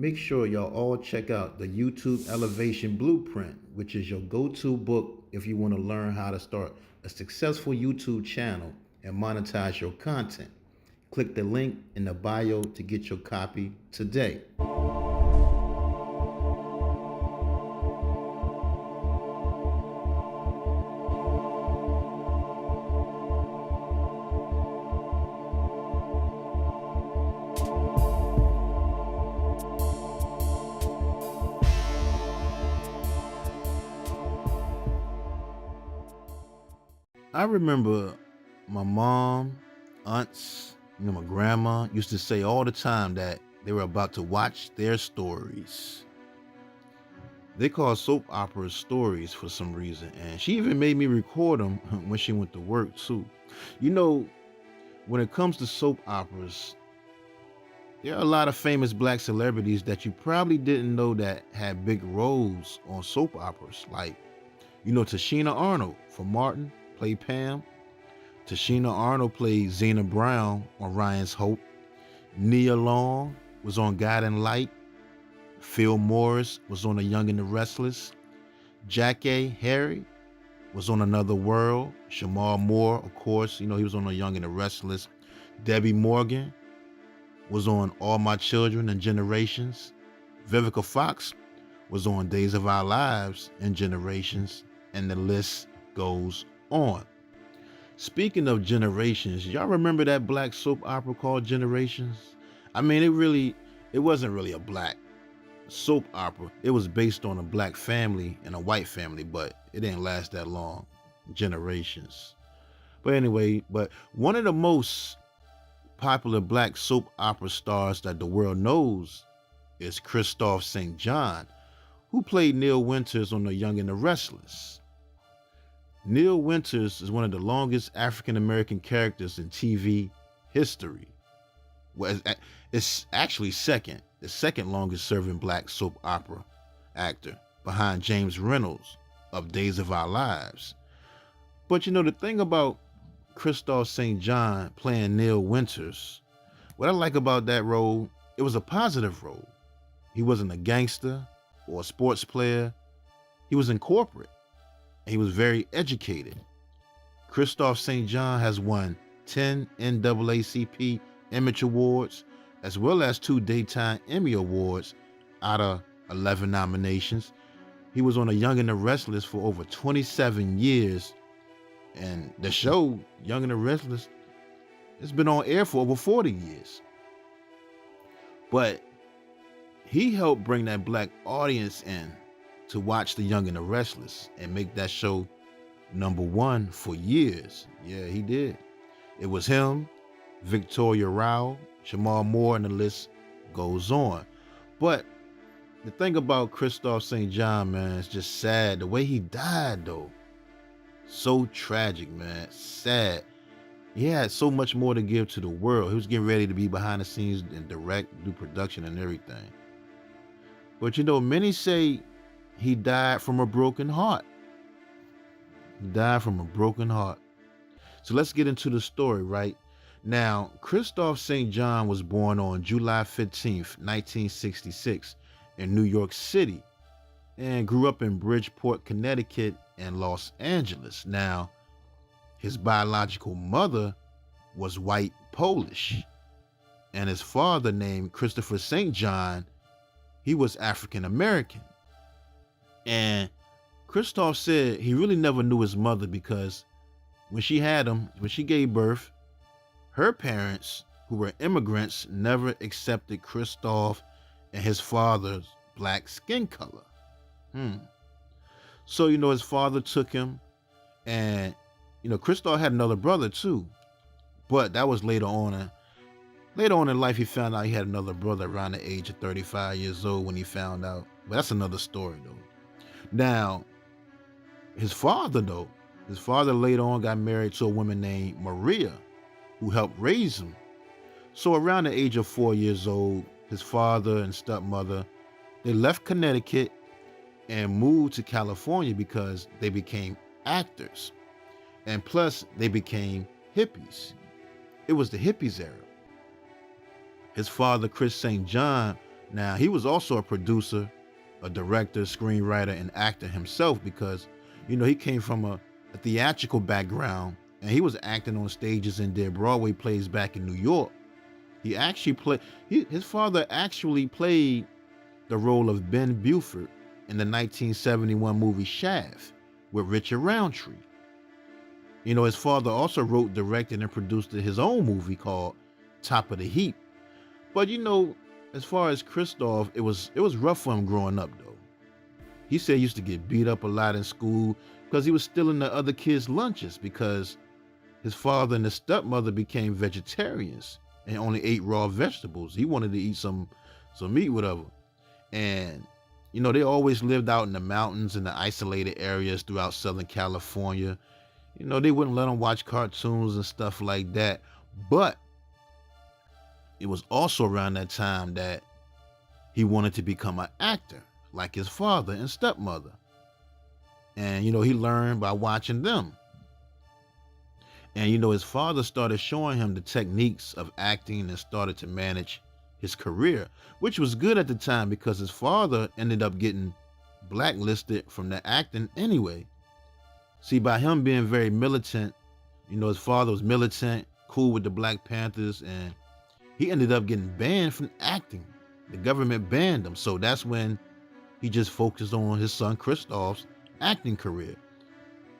make sure y'all all check out the YouTube Elevation Blueprint, which is your go-to book if you want to learn how to start a successful YouTube channel and monetize your content. Click the link in the bio to get your copy today. I remember my mom, aunts, my grandma used to say all the time that they were about to watch their stories. They call soap operas stories for some reason, and she even made me record them when she went to work too. You know, when it comes to soap operas, there are a lot of famous black celebrities that you probably didn't know that had big roles on soap operas. Like, Tashina Arnold from Martin played Pam. Tashina Arnold played Zena Brown on Ryan's Hope. Nia Long was on Guiding Light. Phil Morris was on The Young and the Restless. Jackée Harry was on Another World. Shamar Moore, of course, he was on The Young and the Restless. Debbie Morgan was on All My Children and Generations. Vivica Fox was on Days of Our Lives and Generations, and the list goes on. Speaking of Generations, y'all remember that black soap opera called Generations? I mean, it wasn't really a black soap opera. It was based on a black family and a white family, but it didn't last that long. Generations. But anyway, one of the most popular black soap opera stars that the world knows is Kristoff St. John, who played Neil Winters on The Young and the Restless. Neil Winters is one of the longest African American characters in TV history. Well, it's actually the second longest serving black soap opera actor, behind James Reynolds of Days of Our Lives. But the thing about Kristoff St. John playing Neil Winters, what I like about that role, it was a positive role. He wasn't a gangster or a sports player. He was in corporate. He was very educated. Kristoff St. John has won 10 NAACP Image Awards, as well as 2 Daytime Emmy Awards out of 11 nominations. He was on The Young and the Restless for over 27 years. And the show, Young and the Restless, it's been on air for over 40 years. But he helped bring that black audience in to watch The Young and the Restless and make that show #1 for years. Yeah, he did. It was him, Victoria Rao, Shamar Moore, and the list goes on. But the thing about Kristoff St. John, man, it's just sad. The way he died, though. So tragic, man. Sad. He had so much more to give to the world. He was getting ready to be behind the scenes and direct, do production and everything. But many say he died from a broken heart. He died from a broken heart. So let's get into the story, right? Now, Kristoff St. John was born on July 15th, 1966 in New York City and grew up in Bridgeport, Connecticut and Los Angeles. Now, his biological mother was white Polish, and his father, named Christopher St. John, he was African American. And Kristoff said he really never knew his mother because when she gave birth, her parents, who were immigrants, never accepted Kristoff and his father's black skin color. So, his father took him, and, Kristoff had another brother too, but that was later on. Later on in life, he found out he had another brother around the age of 35 years old when he found out. But that's another story, though. Now, his father later on got married to a woman named Maria, who helped raise him. So around the age of 4 years old, his father and stepmother, they left Connecticut and moved to California because they became actors. And plus, they became hippies. It was the hippies era. His father, Chris St. John, Now, he was also a producer, a director, screenwriter, and actor himself because, he came from a theatrical background and he was acting on stages and did Broadway plays back in New York. He actually his father actually played the role of Ben Buford in the 1971 movie Shaft with Richard Roundtree. His father also wrote, directed, and produced his own movie called Top of the Heap. But as far as Kristoff, it was rough for him growing up though. He said he used to get beat up a lot in school because he was stealing the other kids' lunches because his father and his stepmother became vegetarians and only ate raw vegetables. He wanted to eat some meat, whatever. And they always lived out in the mountains and the isolated areas throughout Southern California. They wouldn't let him watch cartoons and stuff like that. But it was also around that time that he wanted to become an actor like his father and stepmother. And, he learned by watching them. And, his father started showing him the techniques of acting and started to manage his career, which was good at the time because his father ended up getting blacklisted from the acting anyway. See, by him being very militant, his father was militant, cool with the Black Panthers, and he ended up getting banned from acting. The government banned him. So that's when he just focused on his son Kristoff's acting career.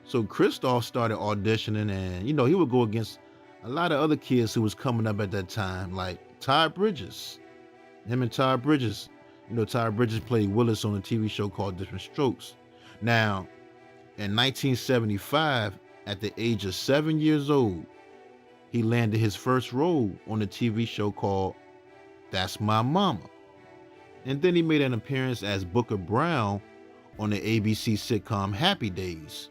So Kristoff started auditioning and, he would go against a lot of other kids who was coming up at that time, like Todd Bridges. Him and Todd Bridges. Todd Bridges played Willis on a TV show called Different Strokes. Now, in 1975, at the age of 7 years old, he landed his first role on a TV show called That's My Mama. And then he made an appearance as Booker Brown on the ABC sitcom Happy Days,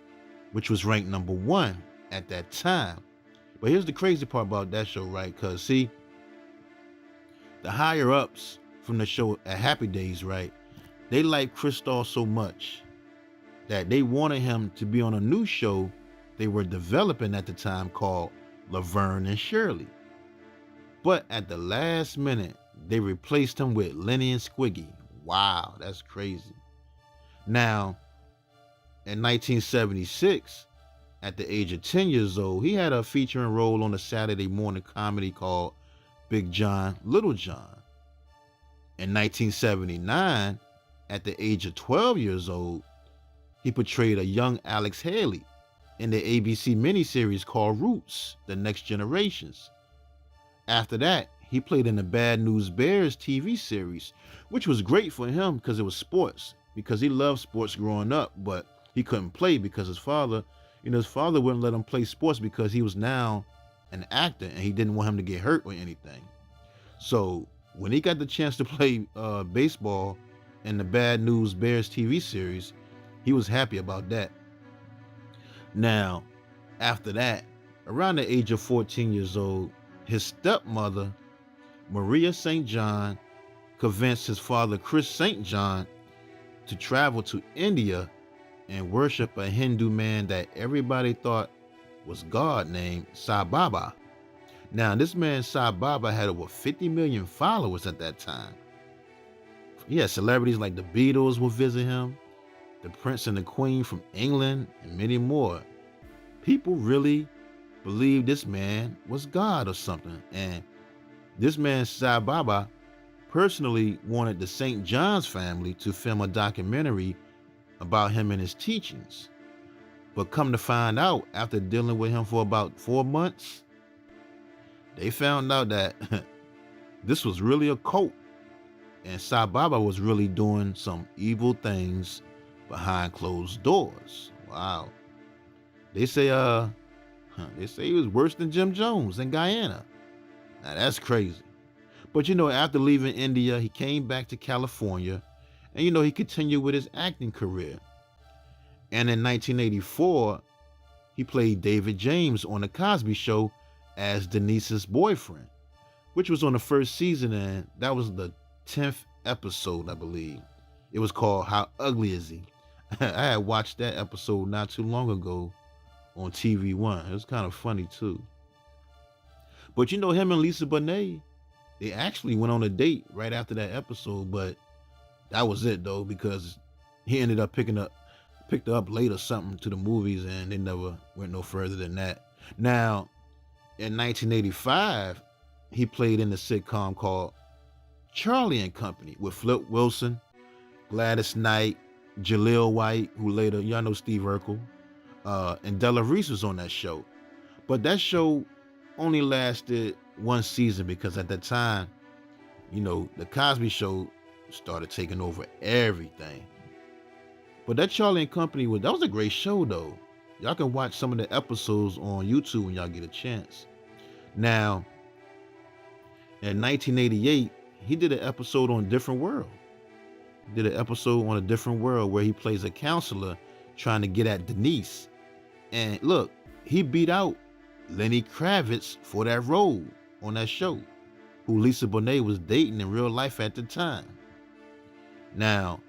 which was ranked number 1 at that time. But here's the crazy part about that show, right? Because, see, the higher ups from the show at Happy Days, right, they liked Kristoff so much that they wanted him to be on a new show they were developing at the time called Laverne and Shirley. But at the last minute, they replaced him with Lenny and Squiggy. Wow, that's crazy. Now, in 1976, at the age of 10 years old, he had a featuring role on a Saturday morning comedy called Big John, Little John. In 1979, at the age of 12 years old, he portrayed a young Alex Haley in the ABC miniseries called Roots, The Next Generations. After that, he played in the Bad News Bears TV series, which was great for him because it was sports, because he loved sports growing up, but he couldn't play because his father wouldn't let him play sports because he was now an actor and he didn't want him to get hurt or anything. So when he got the chance to play baseball in the Bad News Bears TV series, he was happy about that. Now, after that, around the age of 14 years old, his stepmother, Maria St. John, convinced his father, Chris St. John, to travel to India and worship a Hindu man that everybody thought was God named Sai Baba. Now, this man Sai Baba had over 50 million followers at that time. He had celebrities like the Beatles would visit him, the Prince and the Queen from England, and many more. People really believed this man was God or something. And this man Sai Baba personally wanted the St. John's family to film a documentary about him and his teachings. But come to find out, after dealing with him for about 4 months, they found out that this was really a cult. And Sai Baba was really doing some evil things behind closed doors. Wow. They say he was worse than Jim Jones in Guyana. Now that's crazy. But after leaving India, he came back to California and he continued with his acting career. And in 1984, he played David James on The Cosby Show as Denise's boyfriend, which was on the first season, and that was the 10th episode, I believe. It was called How Ugly Is He? I had watched that episode not too long ago on TV One. It was kind of funny too. But him and Lisa Bonet, They actually went on a date right after that episode, but that was it though, because he ended up picked her up late or something to the movies, and they never went no further than that. Now, in 1985, he played in the sitcom called Charlie and Company with Flip Wilson, Gladys Knight, Jaleel White, who later, y'all know Steve Urkel, and Della Reese was on that show. But that show only lasted one season because at that time, the Cosby Show started taking over everything. But that Charlie and Company that was a great show though. Y'all can watch some of the episodes on YouTube when y'all get a chance. Now, in 1988, he did an episode on Different World. He did an episode on A Different World where he plays a counselor trying to get at Demise. And look, he beat out Lenny Kravitz for that role on that show, who Lisa Bonet was dating in real life at the time. Now,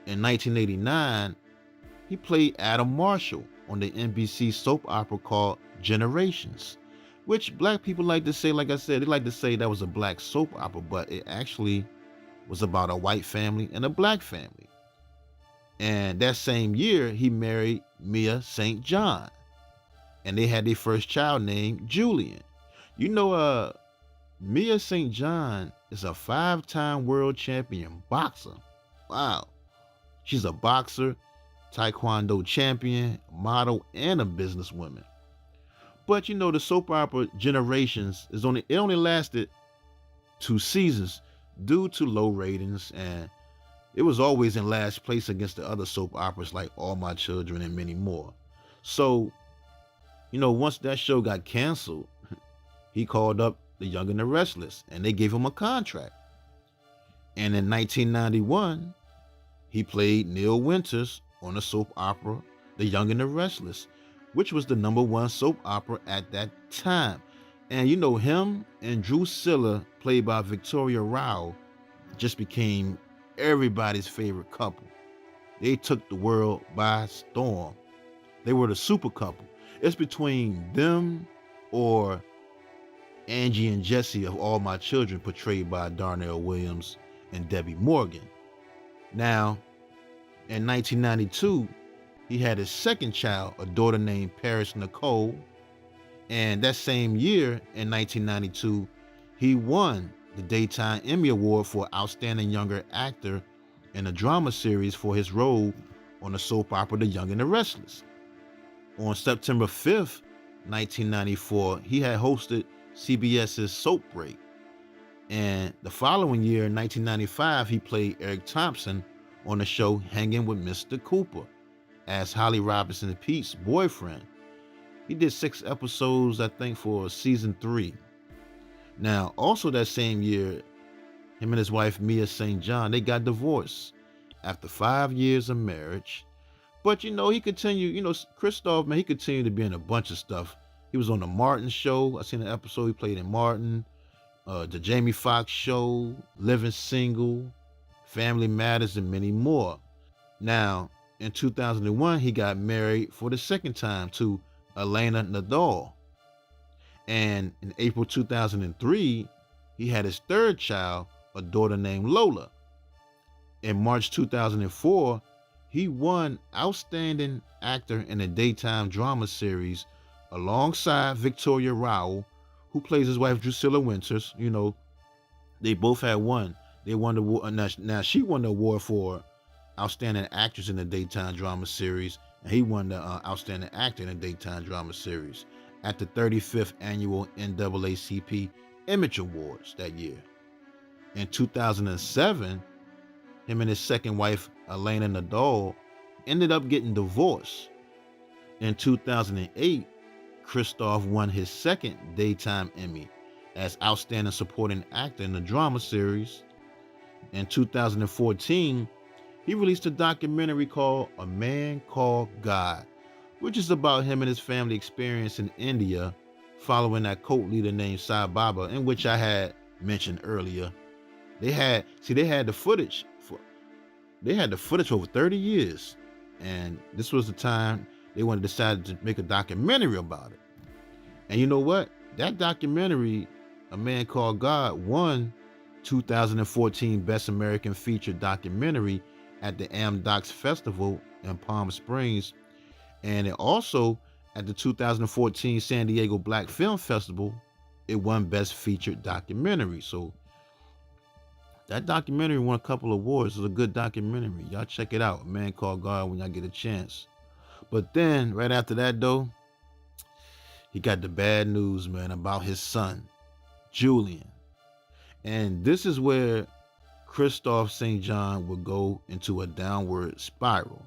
in 1989, he played Adam Marshall on the NBC soap opera called Generations, which black people like to say, like I said, they like to say that was a black soap opera, but it actually was about a white family and a black family. And that same year, he married Mia St. John, and they had their first child named Julian. Mia St. John is a 5-time world champion boxer. Wow. She's a boxer, taekwondo champion, model, and a businesswoman. But the soap opera Generations it only lasted 2 seasons due to low ratings, and it was always in last place against the other soap operas like All My Children and many more. So, once that show got canceled, he called up The Young and the Restless, and they gave him a contract. And in 1991, he played Neil Winters on the soap opera The Young and the Restless, which was the #1 soap opera at that time. And him and Drusilla, played by Victoria Rao, just became everybody's favorite couple. They took the world by storm. They were the super couple. It's between them or Angie and Jesse of All My Children, portrayed by Darnell Williams and Debbie Morgan. Now, in 1992, he had his second child, a daughter named Paris Nicole. And that same year, in 1992, he won the Daytime Emmy Award for Outstanding Younger Actor in a Drama Series for his role on the soap opera The Young and the Restless. On September 5th, 1994, he had hosted CBS's Soap Break. And the following year, in 1995, he played Eric Thompson on the show Hanging with Mr. Cooper as Holly Robinson Pete's boyfriend. He did 6 episodes, I think, for season 3. Now, also that same year, him and his wife, Mia St. John, they got divorced after 5 years of marriage. But, he continued, Kristoff, man, he continued to be in a bunch of stuff. He was on the Martin Show. I seen an episode he played in Martin. The Jamie Foxx Show, Living Single, Family Matters, and many more. Now, in 2001, he got married for the second time to Elena Nadal. And in April 2003, he had his third child, a daughter named Lola. In March 2004, he won Outstanding Actor in a Daytime Drama Series alongside Victoria Rao, who plays his wife Drusilla Winters. They both had won. They won the award. Now she won the award for Outstanding Actress in a Daytime Drama Series, and he won the Outstanding Actor in a Daytime Drama Series at the 35th Annual NAACP Image Awards that year. In 2007, him and his second wife, Elena Nadal, ended up getting divorced. In 2008, Kristoff won his second Daytime Emmy as Outstanding Supporting Actor in a Drama Series. In 2014, he released a documentary called A Man Called God, which is about him and his family experience in India following that cult leader named Sai Baba, in which I had mentioned earlier. They had the footage for over 30 years, and this was the time they decided to make a documentary about it. And you know what? That documentary A Man Called God won 2014 Best American Feature Documentary at the AmDocs Festival in Palm Springs, and it also at the 2014 San Diego Black Film Festival, it won Best Featured Documentary. So that documentary won a couple of awards. It's a good documentary. Y'all check it out. A Man Called God when y'all get a chance. But then right after that though, he got the bad news, man, about his son, Julian. And this is where Kristoff St. John would go into a downward spiral.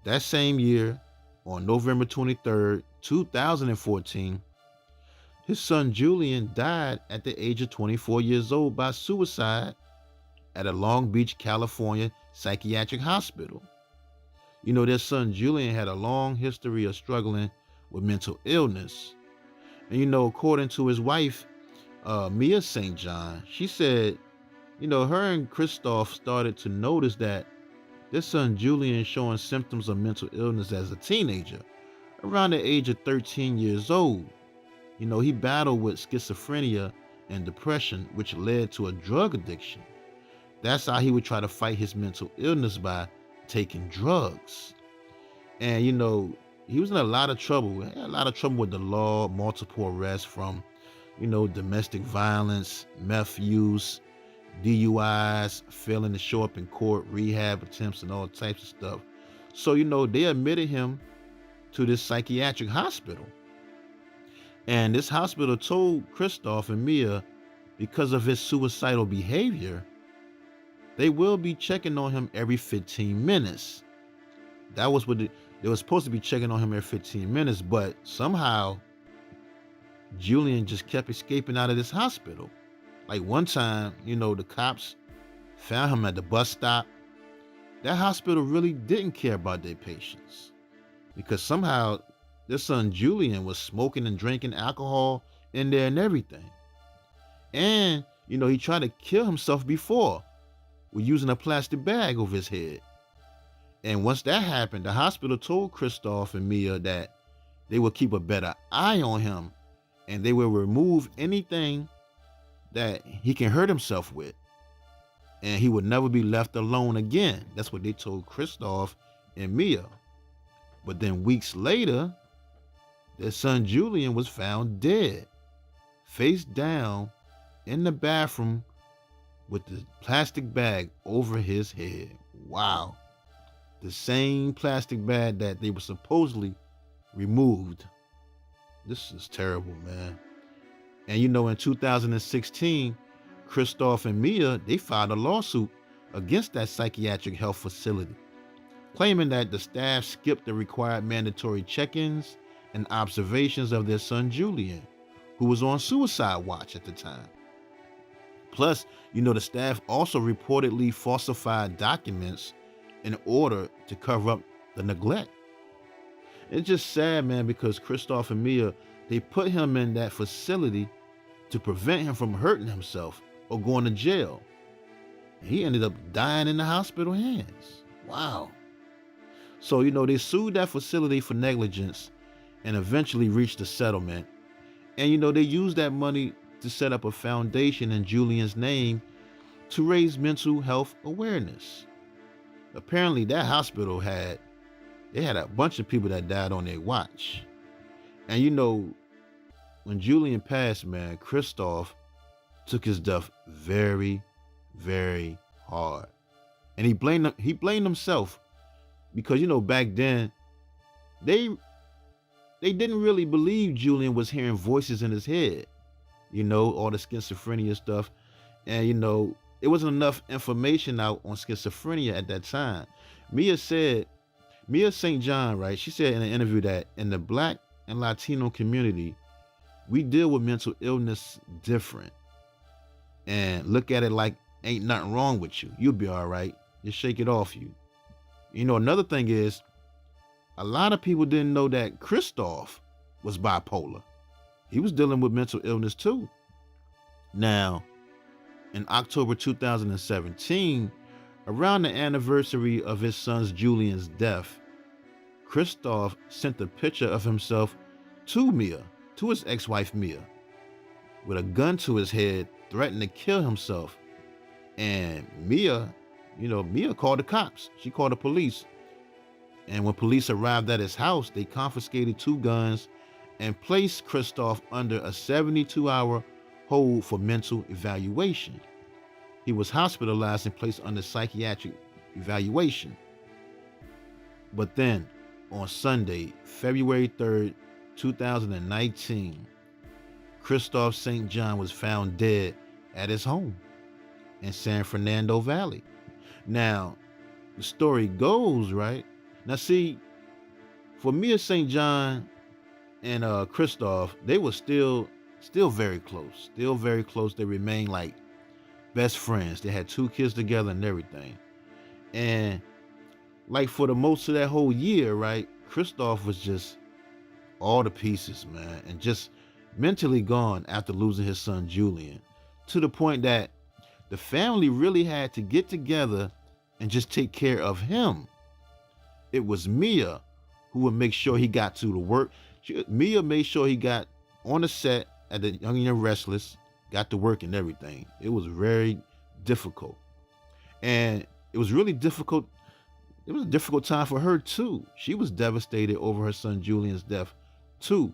That same year, on November 23rd, 2014, his son Julian died at the age of 24 years old by suicide at a Long Beach, California psychiatric hospital. You know, their son Julian had a long history of struggling with mental illness. And, you know, according to his wife, Mia St. John, she said, you know, her and Kristoff started to notice that their son Julian showing symptoms of mental illness as a teenager, around the age of 13 years old. You know, he battled with schizophrenia and depression, which led to a drug addiction. That's how he would try to fight his mental illness, by taking drugs. And, you know, he was in a lot of trouble. He had a lot of trouble with the law, multiple arrests from, you know, domestic violence, meth use, DUIs, failing to show up in court, rehab attempts, and all types of stuff. So, you know, they admitted him to this psychiatric hospital. And this hospital told Kristoff and Mia, because of his suicidal behavior, they will be checking on him every 15 minutes. That was what they were supposed to be checking on him every 15 minutes, but somehow Julian just kept escaping out of this hospital. Like one time, you know, the cops found him at the bus stop. That hospital really didn't care about their patients, because somehow their son Julian was smoking and drinking alcohol in there and everything. And, you know, he tried to kill himself before with using a plastic bag over his head. And once that happened, the hospital told Kristoff and Mia that they would keep a better eye on him, and they will remove anything that he can hurt himself with, and he would never be left alone again. That's what they told Kristoff and Mia. But then weeks later, their son Julian was found dead, face down in the bathroom with the plastic bag over his head. Wow. The same plastic bag that they were supposedly removed. This is terrible, man. And you know, in 2016, Kristoff and Mia, they filed a lawsuit against that psychiatric health facility, claiming that the staff skipped the required mandatory check-ins and observations of their son Julian, who was on suicide watch at the time. Plus, you know, the staff also reportedly falsified documents in order to cover up the neglect. It's just sad, man, because Kristoff and Mia, they put him in that facility to prevent him from hurting himself or going to jail. And he ended up dying in the hospital hands. Wow. So, you know, they sued that facility for negligence and eventually reached a settlement. And, you know, they used that money to set up a foundation in Julian's name to raise mental health awareness. Apparently that hospital had a bunch of people that died on their watch. And, you know, when Julian passed, man, Kristoff took his death very, very hard. And he blamed himself, because, you know, back then they didn't really believe Julian was hearing voices in his head, you know, all the schizophrenia stuff. And, you know, it wasn't enough information out on schizophrenia at that time. Mia St. John, right? She said in an interview that in the Black and Latino community, we deal with mental illness different and look at it like ain't nothing wrong with you. You'll be all right. Just shake it off you. You know, another thing is, a lot of people didn't know that Kristoff was bipolar. He was dealing with mental illness too. Now, in October 2017, around the anniversary of his son's Julian's death, Kristoff sent a picture of himself to Mia, to his ex-wife Mia. with a gun to his head, threatened to kill himself. And Mia called the cops. She called the police. And when police arrived at his house, they confiscated 2 guns and placed Kristoff under a 72-hour hold for mental evaluation. He was hospitalized and placed under psychiatric evaluation. But then, on Sunday, February 3rd, 2019, Kristoff St. John was found dead at his home in San Fernando Valley. Now, the story goes, right? Now, see, for Mia St. John and Kristoff, they were still very close. Still very close. They remained like best friends. They had 2 kids together and everything. And like for the most of that whole year, right, Kristoff was just all the pieces, man, and just mentally gone after losing his son Julian, to the point that the family really had to get together and just take care of him. It was Mia who would make sure he got to the work. Mia made sure he got on the set at the Young and the Restless, got to work and everything. It was very difficult. And it was really difficult. It was a difficult time for her too. She was devastated over her son Julian's death too.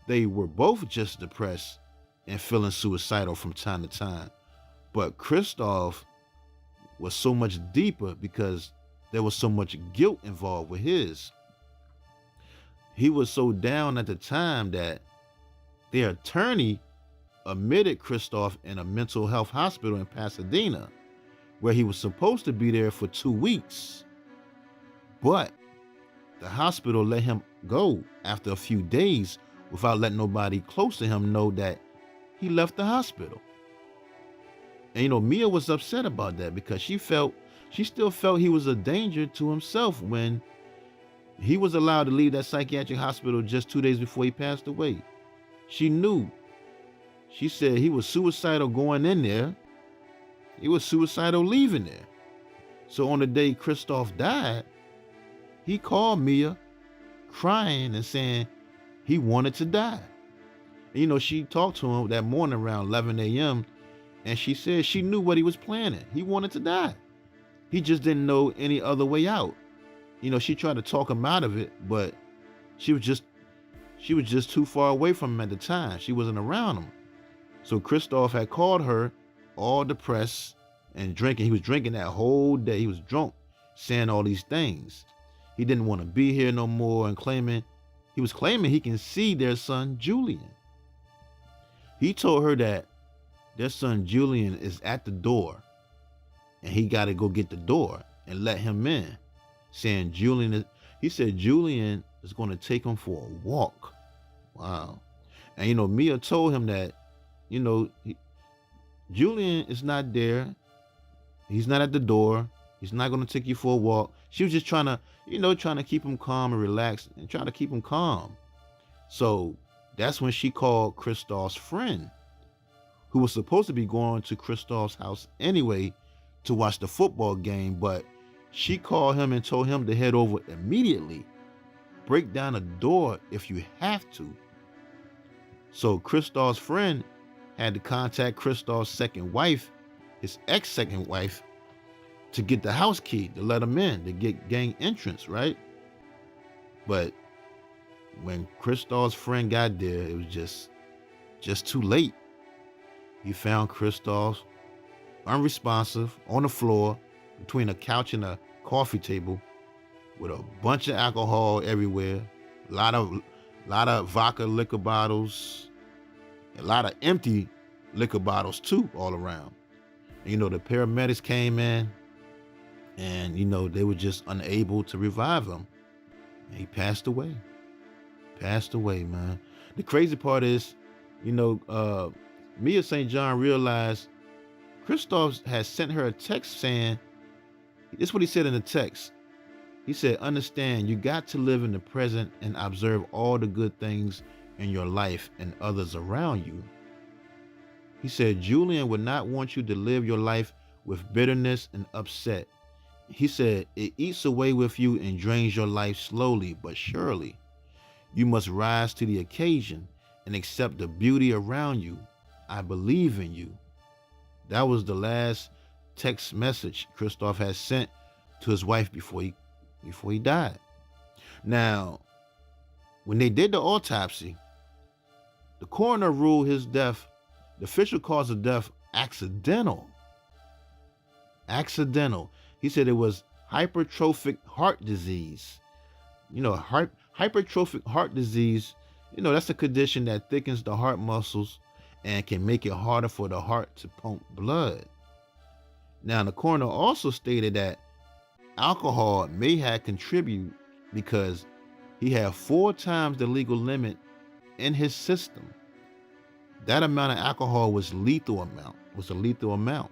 They were both just depressed and feeling suicidal from time to time. But Kristoff was so much deeper because there was so much guilt involved with his. He was so down at the time that their attorney admitted Kristoff in a mental health hospital in Pasadena, where he was supposed to be there for 2 weeks. But the hospital let him go after a few days without letting nobody close to him know that he left the hospital. And Mia was upset about that because she still felt he was a danger to himself when he was allowed to leave that psychiatric hospital just 2 days before he passed away. She knew. She said he was suicidal going in there. He was suicidal leaving there. So on the day Kristoff died, he called Mia crying and saying he wanted to die. And, she talked to him that morning around 11 a.m. and she said she knew what he was planning. He wanted to die. He just didn't know any other way out. She tried to talk him out of it, but she was just too far away from him at the time. She wasn't around him. So Kristoff had called her all depressed and drinking. He was drinking that whole day. He was drunk, saying all these things. He didn't want to be here no more and he was claiming he can see their son Julian. He told her that their son Julian is at the door and he got to go get the door and let him in, saying he said Julian is going to take him for a walk. Wow. And Mia told him that Julian is not there. He's not at the door. He's not going to take you for a walk. She was just trying to keep him calm and relaxed and trying to keep him calm. So that's when she called Kristoff's friend, who was supposed to be going to Kristoff's house anyway to watch the football game, but she called him and told him to head over immediately. Break down a door if you have to. So Kristoff's friend had to contact Kristoff's second wife, his ex-second wife, to get the house key to let him in, to gain entrance, right? But when Kristoff's friend got there, it was just too late. He found Kristoff unresponsive on the floor between a couch and a coffee table with a bunch of alcohol everywhere, a lot of vodka liquor bottles, a lot of empty liquor bottles too all around. And, the paramedics came in and, they were just unable to revive him. And he passed away. Passed away, man. The crazy part is, Mia St. John realized Kristoff had sent her a text saying, this is what he said in the text. He said, understand, you got to live in the present and observe all the good things in your life and others around you. He said, Julian would not want you to live your life with bitterness and upset. He said, it eats away with you and drains your life slowly but surely. You must rise to the occasion and accept the beauty around you. I believe in you. That was the last text message Kristoff had sent to his wife before he died. Now, when they did the autopsy, the coroner ruled his death, the official cause of death, accidental. Accidental. He said it was hypertrophic heart disease. Hypertrophic heart disease, that's a condition that thickens the heart muscles and can make it harder for the heart to pump blood. Now, the coroner also stated that alcohol may have contributed because he had 4 times the legal limit in his system. That amount of alcohol was a lethal amount.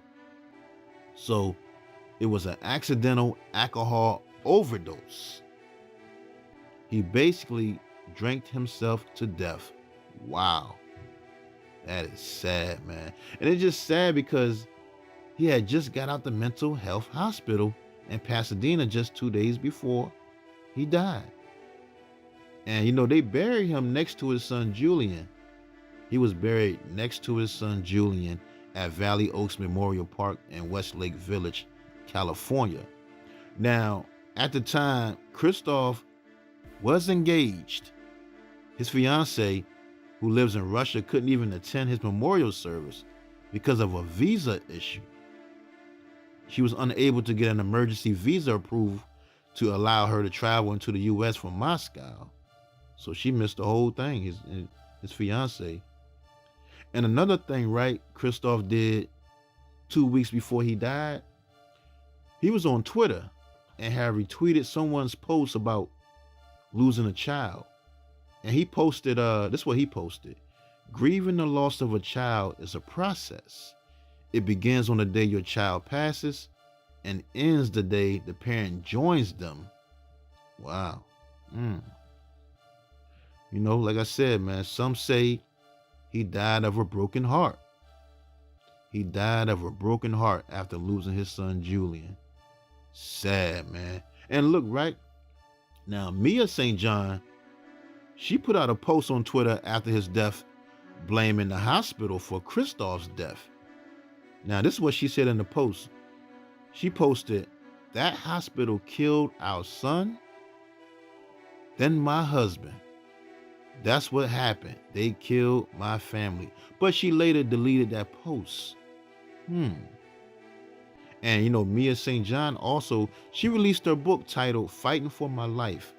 So it was an accidental alcohol overdose. He basically drank himself to death. Wow. That is sad, man. And it's just sad because he had just got out the mental health hospital in Pasadena just 2 days before he died. And they buried him next to his son Julian. He was buried next to his son Julian at Valley Oaks Memorial Park in Westlake Village, California. Now, at the time, Kristoff was engaged. His fiancée, who lives in Russia, couldn't even attend his memorial service because of a visa issue. She was unable to get an emergency visa approved to allow her to travel into the U.S. from Moscow. So she missed the whole thing, his fiancée. And another thing, right, Kristoff did 2 weeks before he died, he was on Twitter and had retweeted someone's post about losing a child. And he posted, this is what he posted. Grieving the loss of a child is a process. It begins on the day your child passes and ends the day the parent joins them. Wow. Like I said, man, some say he died of a broken heart. He died of a broken heart after losing his son Julian. Sad, man. And look, right now, Mia St. John, she put out a post on Twitter after his death, blaming the hospital for Kristoff's death. Now, this is what she said in the post. She posted, "That hospital killed our son, then my husband. That's what happened. They killed my family." But she later deleted that post. And Mia St. John also, she released her book titled Fighting for My Life,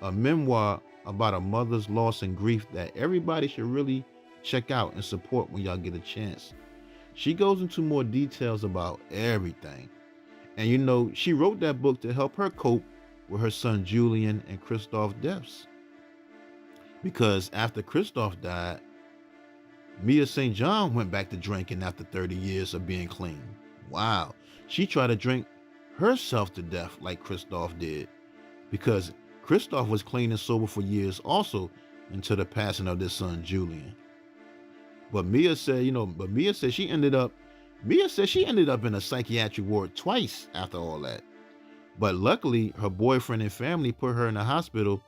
a memoir about a mother's loss and grief that everybody should really check out and support when y'all get a chance. She goes into more details about everything. And she wrote that book to help her cope with her son Julian and Kristoff's deaths. Because after Kristoff died, Mia St. John went back to drinking after 30 years of being clean. Wow. She tried to drink herself to death like Kristoff did, because Kristoff was clean and sober for years also until the passing of their son Julian. But Mia said she ended up in a psychiatric ward twice after all that. But luckily, her boyfriend and family put her in the hospital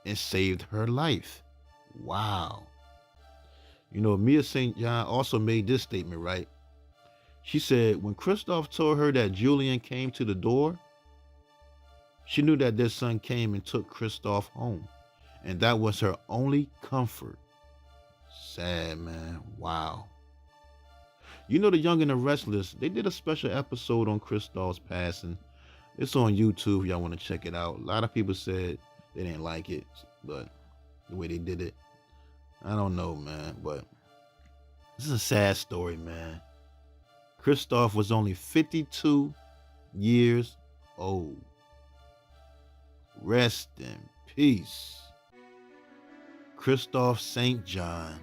and saved her life. Wow. Mia St. John also made this statement, right? She said, when Kristoff told her that Julian came to the door, she knew that their son came and took Kristoff home. And that was her only comfort. Sad, man. Wow. The Young and the Restless, they did a special episode on Kristoff's passing. It's on YouTube if y'all want to check it out. A lot of people said they didn't like it, but the way they did it, I don't know, man. But this is a sad story, man. Kristoff was only 52 years old. Rest in peace, Kristoff St. John.